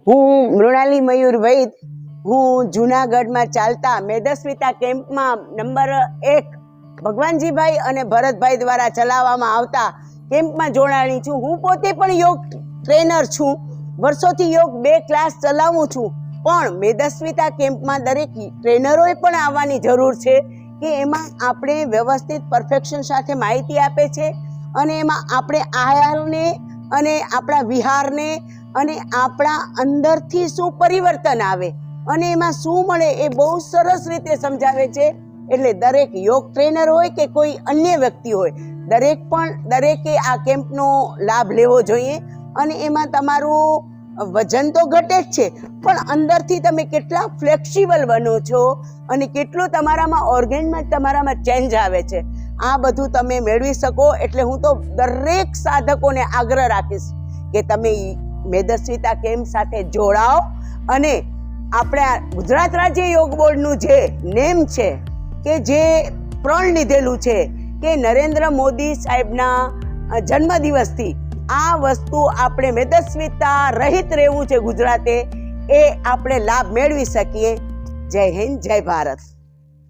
હું મૃણાલી મયુર વૈદ, હું જૂનાગઢમાં ચાલતા મેદસ્વીતા કેમ્પમાં નંબર 1 ભગવાનજીભાઈ અને ભરતભાઈ દ્વારા ચલાવવામાં આવતા કેમ્પમાં જોડાણી છું। હું પોતે પણ યોગ ટ્રેનર છું, વર્ષોથી યોગ 2 ક્લાસ ચલાવું છું, પણ મેદસ્વીતા કેમ્પમાં દરેક ટ્રેનરોએ પણ આવવાની જરૂર છે કે એમાં આપણે વ્યવસ્થિત પરફેક્શન સાથે માહિતી આપે છે અને એમાં આપણે આહારને અને આપણા વિહારને અને આપણા અંદરથી શું પરિવર્તન આવે અને એમાં શું મળે એ બહુ સરસ રીતે સમજાવે છે। એટલે દરેક યોગ ટ્રેનર હોય કે કોઈ અન્ય વ્યક્તિ હોય, દરેકે આ કેમ્પનો લાભ લેવો જોઈએ અને એમાં તમારું વજન તો ઘટે જ છે, પણ અંદરથી તમે કેટલા ફ્લેક્સિબલ બનો છો અને કેટલું તમારામાં ચેન્જ આવે છે, આ બધું તમે મેળવી શકો। એટલે હું તો દરેક સાધકોને આગ્રહ રાખીશ કે તમે મેદસ્વીતા કેમ્પ સાથે જોડાઓ અને આપણા ગુજરાત રાજ્ય યોગ બોર્ડનું જે નેમ છે કે જે પ્રણ લીધેલું છે કે નરેન્દ્ર મોદી સાહેબના જન્મદિવસથી આ વસ્તુ આપણે મેદસ્વીતા રહિત રહેવું છે ગુજરાતે, એ આપણે લાભ મેળવી શકીએ। જય હિન્દ, જય ભારત।